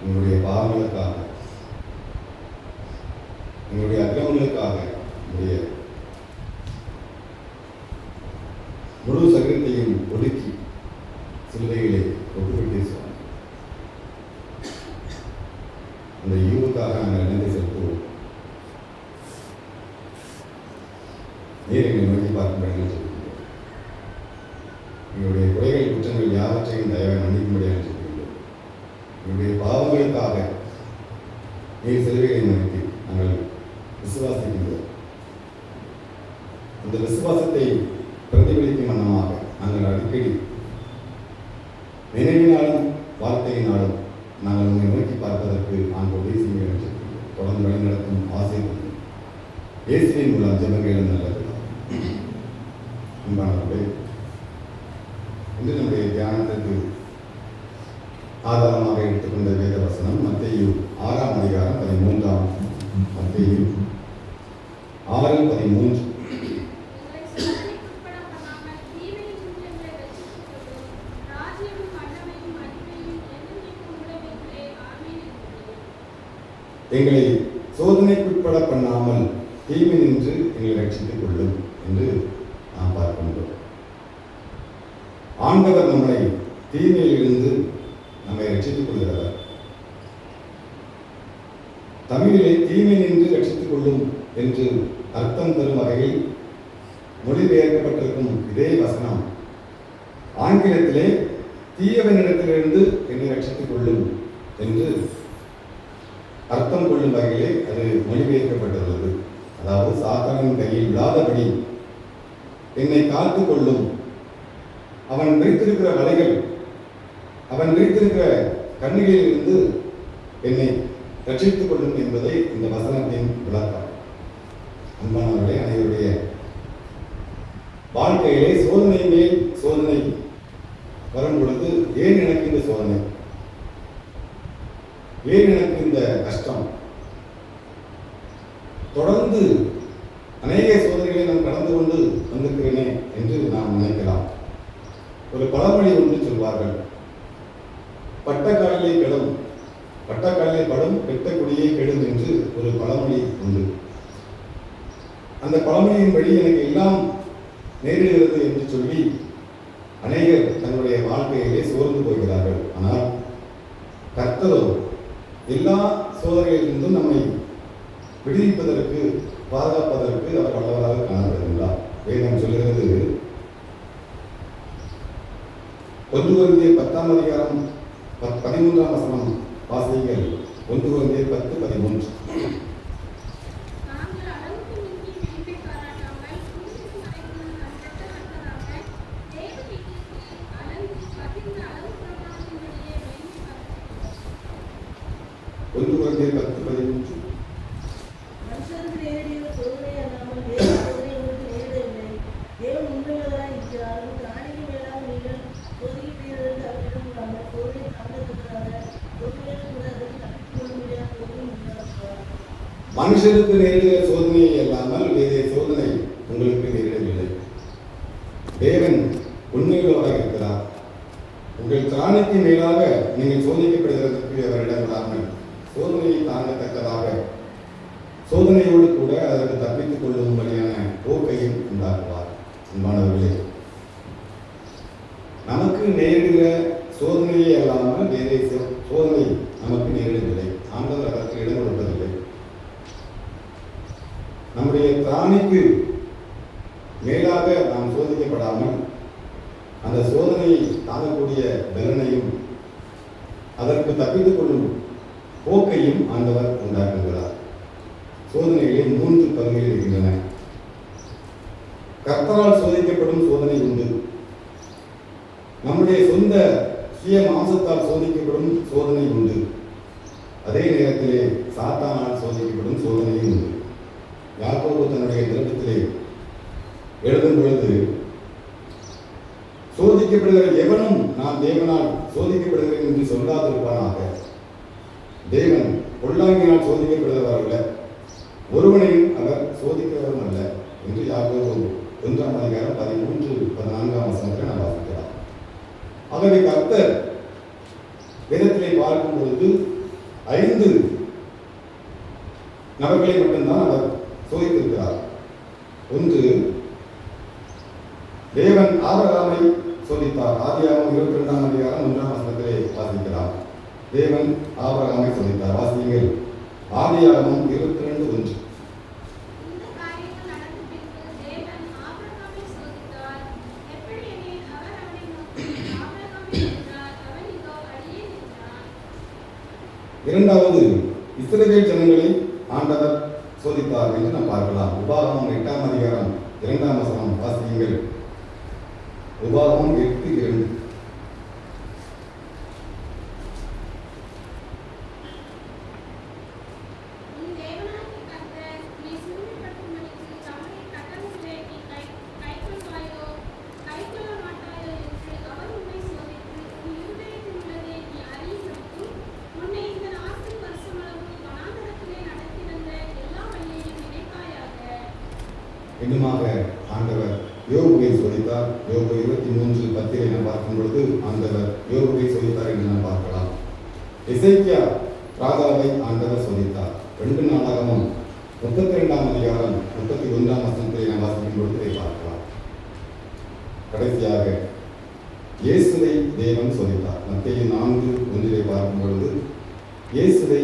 உங்களுடைய பாவங்களுக்காக, உங்களுடைய அக்கிரமங்களுக்காக உங்களுடைய முழு சரீரத்தையும் ஒடுக்கி சிலுவைகளை ஒப்புவிட்டு அந்த ஈவுக்காக நாங்கள் நன்றி செலுத்துவோம். நீர் எங்களை நோக்கி பார்க்கும்படி சொல்லுங்கள். எங்களுடைய குறைகள் குற்றங்கள் யாவற்றையும் தயவாக மன்னிக்கும்படியாக சொல்லுங்கள். எங்களுடைய பாவங்களுக்காக நீர் சிலுவைகளை மன்னித்து நாங்கள் விசுவாசிக்கின்றோம். அந்த விசுவாசத்தை பிரதிபலிக்கும் வண்ணமாக நாங்கள் அடிக்கடி நினைவினாலும் வார்த்தையினாலும் நாங்கள் உங்களை நோக்கி பார்ப்பதற்கு நாங்கள் உதவி செய்ய தொடர்ந்து வழிநடத்தும் ஆசை இயேசுவின் மூலம் ஜெபங்கள் நல்லது. அன்பானவர்களே, இன்று நம்முடைய தியானத்திற்கு ஆதாரமாக எடுத்துக்கொண்ட வேத வசனம் மத்தேயு 6ஆம் அதிகாரம் 13ஆம் மத்தேயு 6:13. எங்களை சோதனைக்குட்பட பண்ணாமல் தீமை நின்று எங்களை ரட்சித்துக் கொள்ளும் என்று நாம் பார்க்கின்றோம். ஆண்டவர் நம்மளை தீமையிலிருந்து நம்மை ரட்சித்துக் கொள்கிறவர். தமிழிலே தீமை நின்று ரட்சித்துக் கொள்ளும் என்று அர்த்தம் தரும் வகையில் மொழிபெயர்க்கப்பட்டிருக்கும் இதே வசனம் ஆங்கிலத்திலே தீயவனிடத்திலிருந்து என்னை ரட்சித்துக் கொள்ளும் என்று அர்த்தம் கொள்ளும் வகையிலே அது மொழிபெயர்க்கப்பட்டுள்ளது. அதாவது சாத்தானின் கையில் விழாதபடி என்னை காத்துக் கொள்ளும், அவன் விரித்திருக்கிற வலைகள், அவன் விரித்திருக்கிற கண்ணிகளில் இருந்து என்னை ரட்சித்துக் கொள்ளும் என்பதை இந்த வசனத்தின் விளக்கம். அன்பானவர்களே, அனைவருடைய வாழ்க்கையிலே சோதனை மேல் சோதனை வரும் பொழுது ஏன் எனக்கு இந்த சோதனை, ஏன் எனக்கு இந்த கஷ்டம், தொடர்ந்து அநேக சோதனைகளை நான் கடந்து கொண்டு வந்திருக்கிறேனே என்று நாம் நினைக்கலாம். ஒரு பழமொழி ஒன்று சொல்வார்கள், பட்டக்காலிலே கெடும், பட்டக்காலிலே படும் பெட்ட குடியை கெடும் என்று ஒரு பழமொழி உண்டு. அந்த பழமொழியின்படி எனக்கு எல்லாம் நேரிடுகிறது என்று சொல்லி அநேகர் தன்னுடைய வாழ்க்கையிலே சோர்ந்து போகிறார்கள். ஆனால் கர்த்தரோ எல்லா சோதனைகளிலிருந்தும் நம்மை விடுவிப்பதற்கு, பாதுகாப்பதற்கு அவர் வல்லவராக காணப்படுகின்றார். வேதம் சொல்லுகிறது, 1 கொரிந்தியர் 10ஆம் அதிகாரம் 13ஆம் வசனம் வாசியுங்கள். 1 கொரிந்தியர் 10:13. மனுஷருக்கு நேரிடுகிற சோதனையை இல்லாமல் வேறு சோதனை உங்களுக்கு நேரிடவில்லை. தேவன் உண்மையுள்ளவராக இருக்கிறார். உங்கள் திராணிக்கு மேலாக நீங்கள் சோதிக்கப்படுகிறதற்கு அவரிடம் விடாமல் சோதனையை தாங்கத்தக்கதாக சோதனையோடு கூட அதற்கு தப்பித்துக் கொள்ளும்படியான போக்கையும் உண்டாக்குவார். அன்பானவர்களே, நமக்கு நேரிடுகிற சோதனையை அல்லாமல் வேறு சோதனை நமக்கு நேரிடவில்லை. ஆண்டவர் அதற்கு இடம் கொடுப்பதில்லை. நம்முடைய திராணிக்கு மேலாக நாம் சோதிக்கப்படாமல் அந்த சோதனையை தாங்கக்கூடிய பலனையும் அதற்கு தப்பித்துக் கொள்ளும் போக்கையும் ஆண்டவர் உண்டாக்குகிறார். சோதனைகளே 3 பகுதிகள் இருக்கின்றன. கர்த்தரால் சோதிக்கப்படும் சோதனை உண்டு. நம்முடைய சொந்த சுய மாம்சத்தால் சோதிக்கப்படும் சோதனை உண்டு. அதே நேரத்திலே சாத்தானால் சோதிக்கப்படும் சோதனையும் உண்டு. யாக்கோபு தன்னுடைய நிருபத்திலே எழுதும் பொழுது, சோதிக்கப்படுகிற எவனும் நான் தேவனால் சோதிக்கப்படுகிறேன் என்று சொல்லாதிருப்பானாக. தேவன் பொல்லாங்கினால் சோதிக்கப்படுகிறவர் அல்ல, ஒருவனையும் அவர் சோதிக்கிறவரும் அல்ல என்று யாக்கோபு 1ஆம் அதிகாரம் 13-14ஆம் வசனத்தில் நாம் வாசிக்கலாம். ஆகவே கர்த்தர் வேதத்திலே பார்க்கும் பொழுது 5 நபர்களை மட்டும்தான் அவர் சோதித்திருக்கிறார். ஒன்று, தேவன் ஆபிரகாமை சோதித்தார். ஆதியாகமம் 22ஆம் அதிகாரம் 1ஆம் வசனத்திலே வாசிக்கிறார். தேவன் ஆபிரகாமை சோதித்தார். வாசியுங்கள். ஆதியாகமம் 22:1. இரண்டாவது, இஸ்ரவேல் ஜனங்களை ஆண்டவர் சோதித்தார் என்று நாம் பார்க்கலாம். உபாகமம் 8ஆம் அதிகாரம் 2ஆம் வசனம் வாசியுங்கள். உபாகமம் 8:2. இன்னுமாக ஆண்டவர் யோபுவை சோதித்தார். யோபு 23:10 நாம் பார்க்கும் பொழுது ஆண்டவர் யோபுவை சோதித்தார் என்று நாம் பார்க்கலாம். எசேக்கியா ராஜாவை ஆண்டவர் சோதித்தார். 2 நாளாகமம் 32ஆம் அதிகாரம் 31ஆம் வசனத்தை நாம் வாசிக்கும் பொழுது இதை பார்க்கலாம். கடைசியாக இயேசுவை தேவன் சோதித்தார். மத்தேயு 4:1 பார்க்கும் பொழுது இயேசுவை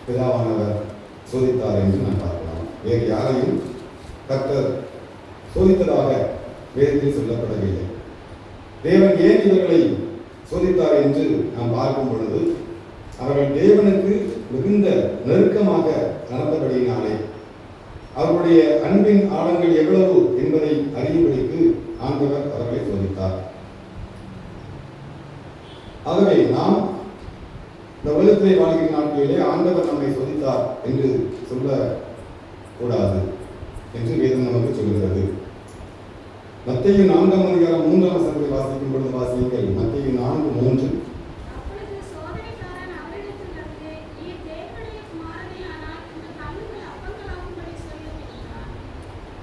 பிதாவானவர் சோதித்தார் என்று நாம் பார்க்கலாம். வேறு யாரையும் கர்த்தர் சோதித்ததாக வேதத்தில் சொல்லப்படவில்லை. தேவன் ஏன் இவர்களை சோதித்தார் என்று நாம் பார்க்கும் பொழுது அவர்கள் தேவனுக்கு மிகுந்த நெருக்கமாக நடந்தபடியினாலே அவருடைய அன்பின் ஆழங்கள் எவ்வளவு என்பதை அறியும்படிக்கு ஆண்டவர் அவர்களை சோதித்தார். ஆகவே நாம் இந்த உலகத்திலே வாழ்கிற நாட்களிலே ஆண்டவர் நம்மை சோதித்தார் என்று சொல்லக்கூடாது என்று வேதம் நமக்கு சொல்கிறது. மத்தேயு 4ஆம் அதிகாரம் 3ஆம் வசனத்தை வாசிக்கும் பொழுது வாசியுங்கள். மத்தேயு 4:3.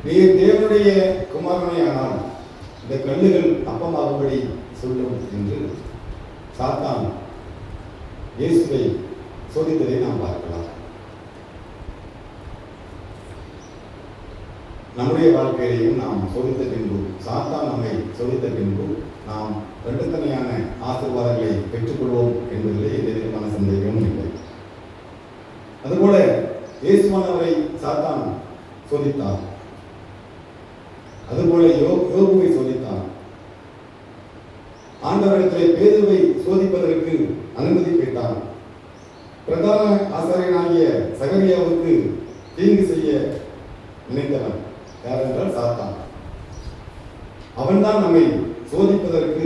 நீர் தேவனுடைய குமாரனே ஆனால் இந்த கல்லுகள் அப்பமாகும்படி சொல்லும் என்று சாத்தான் இயேசுவை சோதித்ததை நாம் பார்க்கலாம். நம்முடைய வாழ்க்கையிலையும் நாம் சோதித்த பின்பு, சாத்தான் நம்மை சோதித்த பின்பு நாம் இரண்டுத்தனையான ஆசீர்வாதங்களை பெற்றுக்கொள்வோம் என்பதிலே எந்த விதமான சந்தேகமும் இல்லை. அதுபோல இயேசுவானவரை சாத்தான் சோதித்தான். அதுபோல யோபுவை சோதித்தான். ஆண்டவரிடத்திலே பேதுருவை சோதிப்பதற்கு அனுமதி கேட்டான். பிரதான ஆசாரியனாகிய சகரியாவுக்கு தீங்கு செய்ய நினைத்தவன் யாரென்றால் சாத்தான். அவன்தான் நம்மை சோதிப்பதற்கு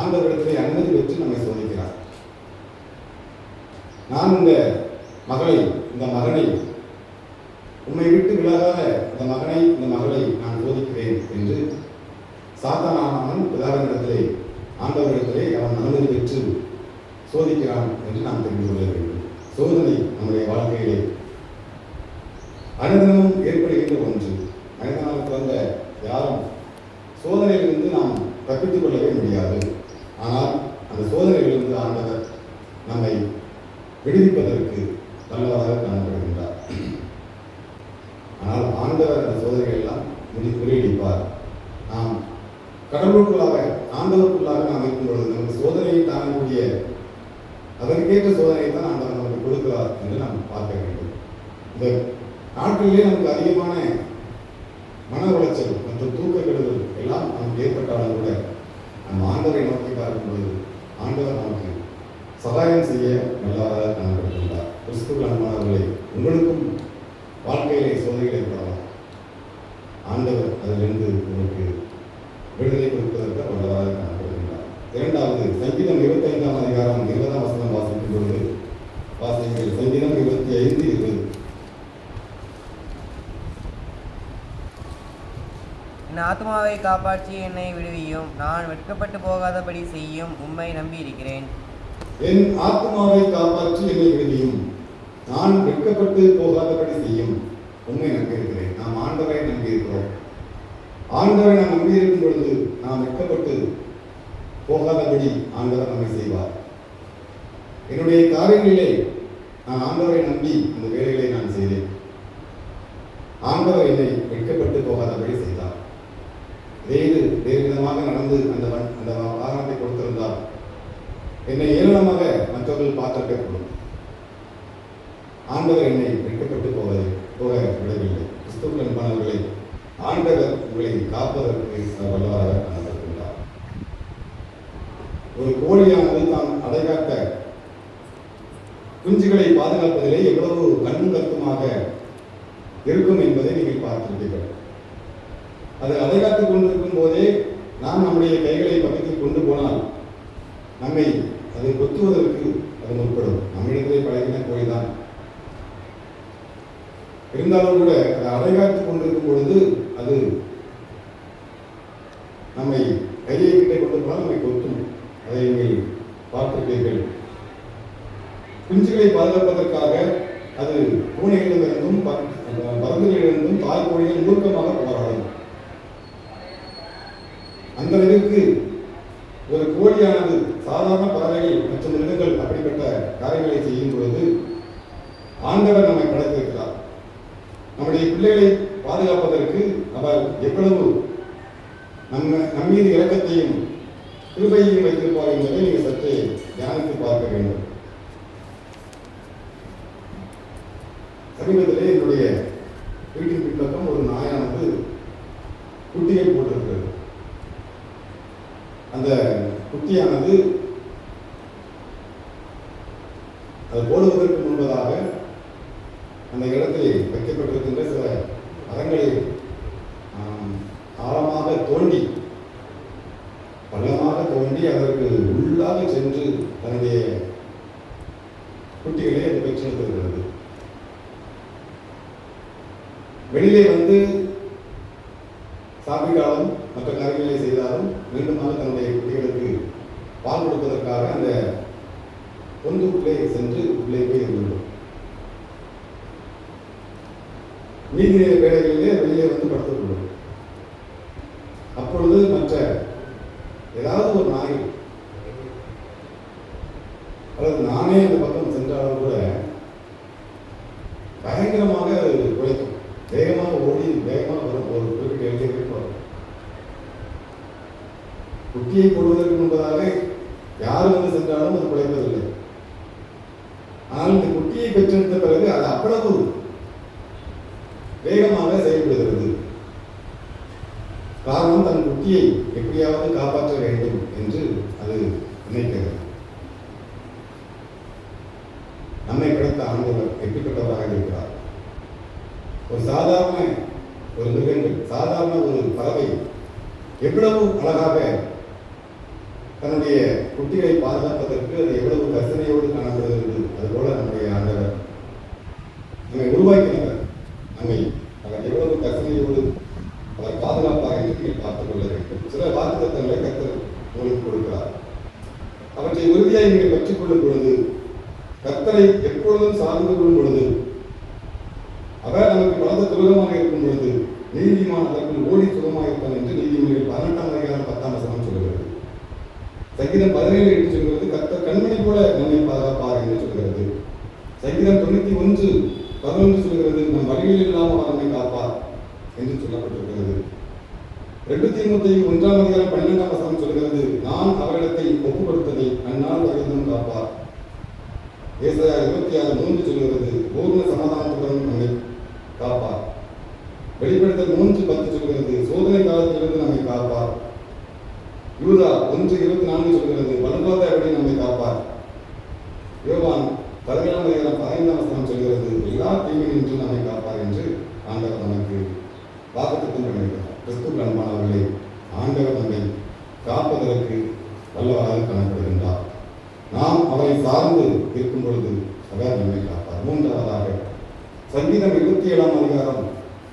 ஆண்டவரிடத்திலே அனுமதி பெற்று நம்மை சோதிக்கிறார். நான் இந்த மகனை உம்மை விட்டு விலகாத இந்த மகனை இந்த மகளை நான் சோதிக்கிறேன் என்று சாத்தானானவன் பிதாவினிடத்திலே ஆண்டவரிடத்திலே அவன் அனுமதி பெற்று சோதிக்கிறான் என்று நாம் தெரிந்து கொள்ள வேண்டும். சோதனை நம்முடைய வாழ்க்கையிலே அனுதினமும் ஏற்படுகின்ற ஒன்று. மனிதனால் பிறந்த யாரும் சோதனையிலிருந்து நாம் தப்பித்துக் கொள்ளவே முடியாது. ஆனால் அந்த சோதனையிலிருந்து ஆண்டவர் நம்மை விடுவிப்பதற்கு நல்லவராக காணப்படுகின்றார். ஆனால் ஆண்டவர் அந்த சோதனைகள் எல்லாம் முறியடிப்பார். நாம் கடவுளுக்குள்ளாக ஆண்டவருக்குள்ளாக நாம் இருக்கும் பொழுது நமக்கு சோதனையை தாங்கக்கூடிய அதற்கேற்ற சோதனையை தான் ஆண்டவர் நமக்கு கொடுக்கிறார் என்று நாம் பார்க்க வேண்டும். இந்த நாட்களிலே நமக்கு அதிகமான மன உளைச்சல் மற்றும் தூக்க கெடுதல் எல்லாம் நமக்கு ஏற்பட்டாலும் கூட நம்ம ஆண்டவரை நோக்கி பார்க்கும் பொழுது ஆண்டவர் நமக்கு சகாயம் செய்ய நல்லவராக காணப்படுகின்றார். கிறிஸ்துவ மாணவர்களை உங்களுக்கும் வாழ்க்கையிலே சோதனைகள் ஏற்படலாம். ஆண்டவர் அதிலிருந்து உங்களுக்கு விடுதலை கொடுப்பதற்கு வல்லவராக காணப்படுகின்றார். இரண்டாவது, சங்கீதம் 25ஆம் அதிகாரம் 20ஆம் வசனம் வாசிக்கும் பொழுது வாசியுங்கள். சங்கீதம் 25:20. என் ஆத்மாவை காப்பாற்றி என்னை விடுவியும், நான் வெட்கப்பட்டு போகாதபடி செய்யும் உம்மை நம்பி இருக்கிறேன். என் ஆத்மாவை காப்பாற்றி என்னை விடுவியும், நான் வெட்கப்பட்டு போகாதபடி செய்யும் உண்மை நம்பி இருக்கிறேன். நாம் ஆண்டவரை நம்பி இருக்கிறோம். ஆண்டவரை நாம் நம்பி இருக்கும் பொழுது நாம் வெட்கப்பட்டு போகாதபடி ஆண்டவர் நம்மை செய்வார். என்னுடைய காரியங்களிலே நான் ஆண்டவரை நம்பி அந்த வேலைகளை நான் செய்தேன். ஆண்டவர் என்னை வெட்கப்பட்டு போகாதபடி செய்தார். வேறு விதமாக நடந்து அந்த வாகனத்தை கொடுத்திருந்தால் என்னை ஏளனமாக மற்றவர்கள் பார்த்திருக்கக்கூடும். ஆண்டவர் என்னை வெட்கப்பட்டு போக விடவில்லை. கிறிஸ்துவுக்கு அன்பானவர்களை, ஆண்டவர் உங்களை காப்பதற்கு வல்லவராக காணப்படுகின்றார். ஒரு கோழியானது தான் அடைகாக்க குஞ்சுகளை பாதுகாப்பதிலே எவ்வளவு கண்ணும் கருத்துமாக இருக்கும் என்பதை நீங்கள் பார்த்திருப்பீர்கள். அது அடைகாத்துக் கொண்டிருக்கும் போதே நாம் நம்முடைய கைகளை பக்கத்தில் கொண்டு போனால் நம்மை அதை கொத்துவதற்கு அது முற்படும். நம்மிடத்திலே பழகின கோழிதான். இருந்தாலும் கூட அதை அடைகாத்துக் கொண்டிருக்கும் பொழுது அது நம்மை கையை கிட்டே கொண்டு போனால் நம்மை கொத்தும். அதை நீங்கள் பார்த்திருப்பீர்கள். குஞ்சுகளை பாதுகாப்பதற்காக அது பூனைகளிடமிருந்தும் பருந்துகளிலிருந்தும் தாய் கோழிகள் மூர்க்கமாக போராடும். அந்த அளவிற்கு ஒரு கோழியானது சாதாரண பறவைகள் மற்றும் மிருகங்கள் அப்படிப்பட்ட காரியங்களை செய்யும் பொழுது ஆண்டவர் நம்மை படைத்திருக்கிறார். நம்முடைய பிள்ளைகளை பாதுகாப்பதற்கு அவர் எவ்வளவு நம்மீது இரக்கத்தையும் கிருபையையும் வைத்திருப்பார் என்பதை நீங்கள் சற்றே தியானித்து பார்க்க வேண்டும். சமீபத்திலே என்னுடைய வீட்டின் பின்பக்கம் ஒரு நாயானது குட்டியை போட்டிருக்கிறது. அந்த குட்டியானது அது போடுவதற்கு முன்பதாக அந்த இடத்தில் வைக்கப்பட்டிருக்கின்ற சில மரங்களை ஆழமாக தோண்டி பள்ளமாக தோண்டி அதற்கு உள்ளாக சென்று தன்னுடைய குட்டிகளை அது பெற்றெடுத்திருக்கிறது. வெளியே வந்து சாப்பிட்டாலும் மற்ற காரியங்களை செய்தாலும் மீண்டுமாக தன்னுடைய குட்டிகளுக்கு பால் கொடுப்பதற்காக அந்த பொந்துக்குள்ளே சென்று உள்ளே போய் இருந்துள்ளோம். மீதி வேலைகளிலே வெளியே வந்து படுத்துக்கொள்ளும். அப்பொழுது மற்ற ஏதாவது ஒரு நாய் அல்லது நானே அந்த பக்கம் சென்றாலும் கூட பயங்கரமாக குலைக்கும். வேகமாக ஓடி வேகமாக வரும். ஒரு குறிப்பிட்ட இடத்திற்கு வரும். குட்டியை போடுவதற்கு முன்பதாக யார் வந்து சென்றாலும் அது குலைப்பதில்லை. ஆனால் இந்த குட்டியை பெற்றெடுத்த பிறகு அது அவ்வளவு வேகமாக செயல்படுகிறது. காரணம், தன் குட்டியை எப்படியாவது காப்பாற்ற வேண்டும் என்று அது நினைக்கிறது. நம்மை கிடைத்த ஆண்டவர் எப்படிப்பட்டவராக இருக்கிறார்? ஒரு சாதாரண ஒரு மிருகங்கள், சாதாரண ஒரு பறவை எவ்வளவு அழகாக தன்னுடைய குட்டிகளை பாதுகாப்பதற்கு அது எவ்வளவு கற்பனையோடு காணப்படுகிறது. அதுபோல நம்முடைய ஆண்டவர் நம்மை உருவாக்கினவர் நம்மை அவர் எவ்வளவு கற்பனையோடு அவர் பாதுகாப்பாக என்று பார்த்துக் கொள்ள வேண்டும். சில வாக்குத்தத்தங்களை கர்த்தர் உங்களுக்கு கொடுக்கிறார். அவற்றை உறுதியாக நீங்கள் பெற்றுக் கொள்ளும் பொழுது, கர்த்தரை எப்பொழுதும் சார்ந்து கொள்ளும் பொழுது, அவர் நமக்கு பலத்த துலகமாக இருக்கும் பொழுது நீதிமான் அதற்குள் ஓடி சுகமாக இருப்பான் என்று நீதிமொழிகள் 18:10 சொல்கிறது. சங்கீதம் 17 சொல்கிறது, கர்த்தர் கண்மணி போல நம்மை பாதுகாப்பார் என்று சொல்கிறது. சங்கீதம் 91:11 சொல்கிறது, நம் வழியில் இல்லாமல் நம்மை காப்பார் என்று சொல்லப்பட்டிருக்கிறது. 2 தீமோத்தேயு 1:12 சொல்கிறது, நான் அவரிடத்தை ஒப்பு கொடுத்ததை அந்நாள் வரையிலும் காப்பார். ஏசாயா 26:3 சொல்கிறது, பூர்ண சமாதானத்துடன் நம்மை காப்பார். வெளிப்படுத்தல் 3:10 சொல்கிறது, சோதனை காலத்திலிருந்து நம்மை காப்பார். யூதா 1:24 சொல்கிறது, வலுவாத அப்படி நம்மை காப்பார். யோவான் 17:15 சொல்கிறது, எல்லா தீமையினின்று நம்மை காப்பார் என்று ஆண்டவர் நமக்கு வாக்குத்தத்தம் பண்ணியிருக்கிறார். கிறிஸ்துவுக்கு அன்பானவர்களே, ஆண்டவர் நம்மை காப்பதற்கு வல்லவராக காணப்படுகின்றார். நாம் அவரை சார்ந்து இருக்கும் பொழுது அவர் நம்மை காப்பார். மூன்றாவதாக சங்கீதம் 27:1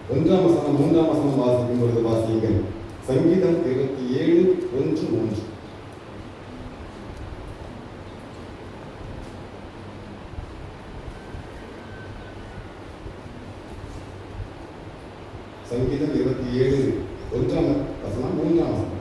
3 வாசிக்கும் பொழுது வாசியுங்கள். சங்கீதம் 27:1-3. சங்கீதம் 27:1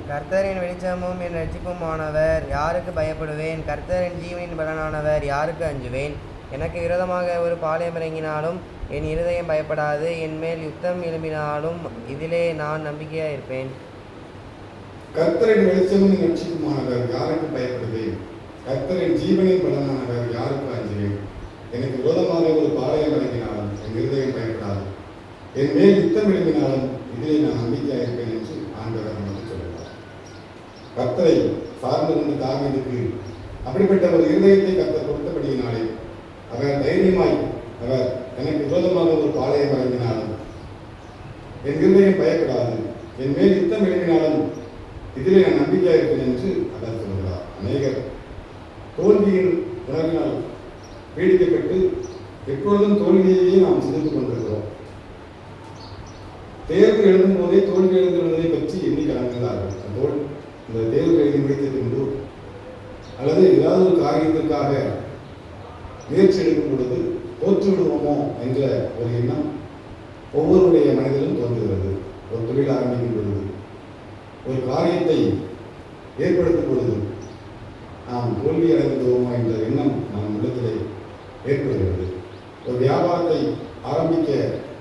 3. கர்த்தர் என் வெளிச்சமும் என் ரட்சிப்புமானவர், யாருக்கு பயப்படுவேன்? கர்த்தர் என் ஜீவனின் பலனானவர், யாருக்கு அஞ்சுவேன்? எனக்கு விரோதமாக ஒரு பாளையம் இறங்கினாலும் என் இருதயம் பயப்படாது. என் மேல் யுத்தம் எழும்பினாலும் இதிலே நான் நம்பிக்கையாக இருப்பேன். கர்த்தரின் வெளிச்சமும் என் ரட்சிப்புமானவர், யாருக்கு பயப்படுவேன்? கர்த்தரின் ஜீவனின் பலனானவர், யாருக்கு அஞ்சுவேன்? எனக்கு விரோதமாக ஒரு பாளையம் இறங்கினாலும் என் இருதயம் பயப்படாது. என் மேல் யுத்தம் எழுப்பினாலும் இதிலே நான் நம்பிக்கையாக இருப்பேன் என்று ஆண்டவர் நமக்கு சொல்கிறார். கர்த்தரை சார்ந்திருந்த தாவீதுக்கு அப்படிப்பட்ட ஒரு இருதயத்தை கர்த்தர் கொடுத்தபடியினாலே அவர் தைரியமாய் அவர் எனக்கு விரோதமாக ஒரு பாளையம் இறங்கினாலும் என் இருதயம் பயப்படாது, என் மேல் யுத்தம் எழுப்பினாலும் இதிலே நான் நம்பிக்கையாக இருப்பேன் என்று அவர் சொல்கிறார். அநேகர் தோல்வியின் உணர்வினால் பீடிக்கப்பட்டு எப்பொழுதும் தோல்வியையே நாம் சிந்தித்துக் கொண்டிருக்கிறோம். தேர்வு எழுதும் போதே தோல்வி எழுதுவதை பற்றி எண்ணி கலங்குகிறார்கள். இந்த தேர்வு எழுதி முடித்த பின்பு அல்லது ஏதாவது ஒரு காரியத்திற்காக முயற்சி எடுக்கும் பொழுது தோற்று விடுவோமோ என்ற ஒரு எண்ணம் ஒவ்வொருடைய மனதிலும் தோன்றுகிறது. ஒரு தொழில் ஆரம்பிக்கும் பொழுது, ஒரு காரியத்தை ஏற்படுத்தும் பொழுது நாம் தோல்வி அடைந்து விடுவோமோ என்ற எண்ணம் நம் உள்ளத்திலே ஏற்படுகிறது. ஒரு வியாபாரத்தை ஆரம்பிக்க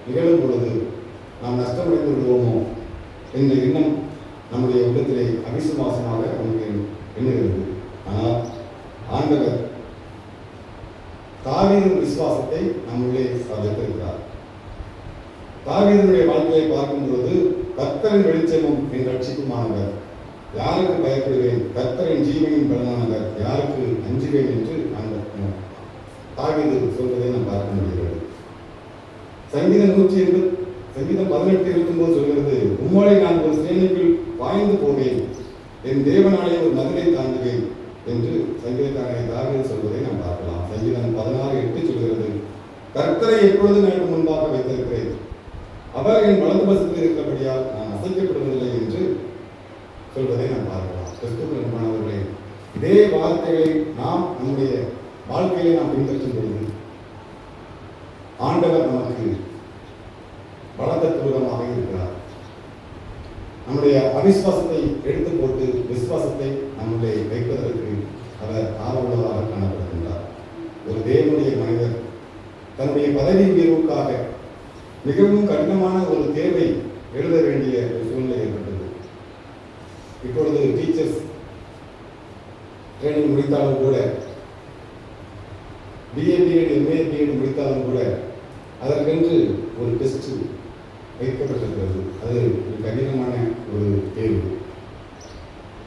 நிகழும் பொழுது நாம் நஷ்டமடைந்து விடுவோமோ என்ற எண்ணம் நம்முடைய உள்ளத்திலே அவிசுவாசமாக நமக்கு எண்ணுகிறது. ஆனால் ஆண்டவர் தாவீதின் விசுவாசத்தை நம்முள்ளே வைத்திருக்கிறார். தாவீதினுடைய வாழ்க்கையை பார்க்கும் பொழுது கர்த்தரின் வெளிச்சமும் என் ரட்சிப்புமானவர், யாருக்கு பயப்படுவேன்? கர்த்தரின் ஜீவனின் பலனானவர், யாருக்கு அஞ்சுவேன் என்று அந்த தாவீது சொல்வதை நாம் பார்க்க முடிகிறது. சங்கீதம் 18 இருக்கும்போது சொல்கிறது, உம்மாலே நான் ஒரு சேனைக்குள் பாய்ந்து போவேன், என் தேவனாலே ஒரு மதிலை தாண்டுவேன் என்று சங்கீதக்காரனை தாவீது சொல்வதை நாம் பார்க்கலாம். சங்கீதம் 16:8 சொல்கிறது, கர்த்தரை எப்பொழுது எனக்கு முன்பாக வைத்திருக்கிறேன், அவர் என் வலது பக்கத்தில் இருக்கிறபடியால் நான் அசைக்கப்படுவதில்லை என்று சொல்வதை நாம் பார்க்கலாம். கிறிஸ்துவின் மாணவர்களே, இதே வார்த்தைகளை நாம் நம்முடைய வாழ்க்கையை நாம் பின்பற்றும் பொழுது ஆண்டவர் நமக்கு பலத்த தூரமாக இருக்கிறார். நம்முடைய அவிசுவாசத்தை எடுத்து போட்டு விசுவாசத்தை நம்முடைய வைப்பதற்கு அவர் ஆர்வலராக காணப்படுகின்றார். ஒரு தேவனுடைய மனிதர் தன்னுடைய பதவி உயர்வுக்காக மிகவும் கடினமான ஒரு தேர்வை எழுத வேண்டிய ஒரு சூழ்நிலை ஏற்பட்டது. இப்பொழுது டீச்சர்ஸ் ட்ரைனிங் முடித்தாலும் கூட, BA BEd MA BEd முடித்தாலும் கூட அதற்கென்று ஒரு டெஸ்ட் வைக்கப்பட்டிருக்கிறது. அது ஒரு கடினமான ஒரு தேர்வு,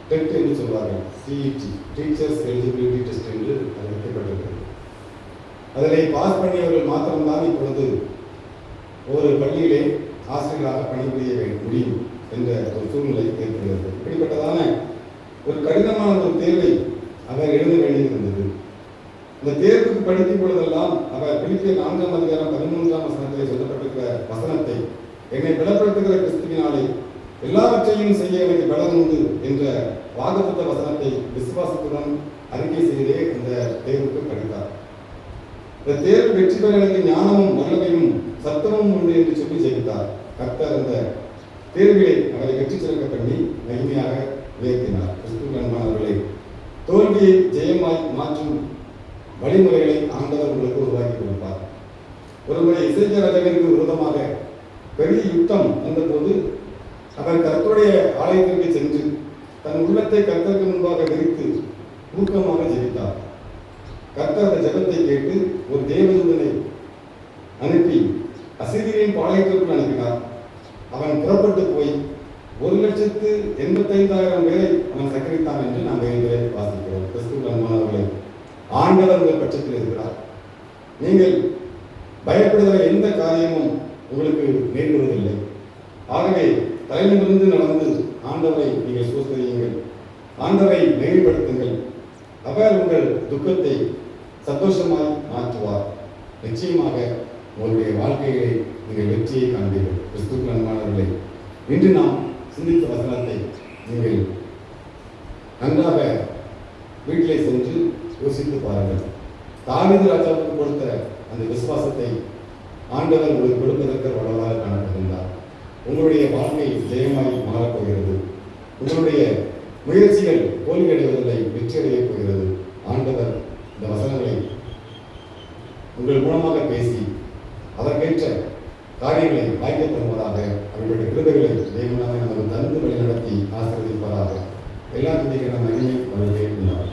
டெட் என்று சொல்வார்கள், CET, டீச்சர்ஸ் எலிஜிபிலிட்டி டெஸ்ட் என்று அது வைக்கப்பட்டிருக்கிறது. அதனை பாஸ் பண்ணியவர்கள் மாத்திரம்தான் இப்பொழுது ஒரு பள்ளியிலே ஆசிரியராக பணிபுரிய முடியும் என்ற ஒரு சூழ்நிலை ஏற்படுகிறது. இப்படிப்பட்டதான ஒரு கடினமான ஒரு தேர்வை அவர் எழுத வேண்டியிருந்தது. இந்த தேர்வுக்கு படிக்கும் பொழுதெல்லாம் அவர் பிலிப்பியர் 4:13 சொல்லப்பட்டிருக்கிற வசனத்தை, என்னை பலப்படுத்துகிற கிறிஸ்துவினாலே எல்லாவற்றையும் செய்ய எனக்கு பலம் உண்டு என்ற வாக்குத்த வசனத்தை விசுவாசத்துடன் அறிக்கை செய்தே இந்த தேர்வுக்கு படித்தார். இந்த தேர்வு வெற்றி பெற எனக்கு ஞானமும் வல்லமையும் சத்தமும் உண்டு என்று சொல்லி ஜெயித்தார். கர்த்தர் அந்த தேர்விலே அவரை வெற்றி சிறக்க பண்ணி மகிமையாக உயர்த்தினார். கிறிஸ்துவின் அன்பானவர்களே, தோல்வியை ஜெயமாய் மாற்றும் வழிமுறைகளை ஆண்டவர் உங்களுக்கு உருவாக்கி கொடுப்பார். ஒருமுறை இசைக்கிய ராஜாவிற்கு விரோதமாக பெரிய யுத்தம் வந்தபோது அவர் கர்த்தருடைய ஆலயத்திற்கு சென்று தன் உள்ளத்தை கர்த்தருக்கு முன்பாக விரித்து ஊக்கமாக ஜெபித்தார். கர்த்தர் அந்த ஜெபத்தை கேட்டு ஒரு தேவதூதனை அனுப்பி அசீரியரின் பாளையத்திற்குள் அனுப்பினார். அவன் புறப்பட்டு போய் 1,85,000 பேரை அவன் சக்கரித்தான் என்று நாம் வேண்டிய வாசிக்கிறோம். கிறிஸ்துவின் அன்பானவர்களே, ஆண்டவர் உங்கள் பட்சத்தில் இருக்கிறார். நீங்கள் பயப்படுகிற எந்த காரியமும் உங்களுக்கு நேரிடுவதில்லை. ஆகவே தலையிலிருந்து நடந்து ஆண்டவரை நீங்கள் சோதரியுங்கள், ஆண்டவரை நெறிப்படுத்துங்கள். அவர் உங்கள் துக்கத்தை சந்தோஷமாய் மாற்றுவார். நிச்சயமாக உங்களுடைய வாழ்க்கையிலே நீங்கள் வெற்றியை காண்பீர்கள். கிறிஸ்துவின் அன்பானவர்களே, இன்று நாம் சிந்தித்த வசனத்தை நீங்கள் நன்றாக வீட்டிலே சென்று யோசித்து பாருங்கள். தாவீது ராஜாவுக்கு கொடுத்த அந்த விசுவாசத்தை ஆண்டவர் உங்களுக்கு கொடுப்பதற்கு வளராக காணப்படுகின்றார். உங்களுடைய வாழ்க்கை ஜெயமாய் மாறப்போகிறது. உங்களுடைய முயற்சிகள் தோல்வியடைவதில்லை, வெற்றியடையப் போகிறது. ஆண்டவர் இந்த வசனங்களை உங்கள் மூலமாக பேசி அதற்கேற்ற காரியங்களை வாய்க்க தருவதாக, அவர்களுடைய கிருபைகளை தேவனாக நமக்கு தந்து வழி நடத்தி ஆசீர்வதிப்பதாக. எல்லா துதிகளும் மகிமை அவர்கள் கேட்கின்றார்.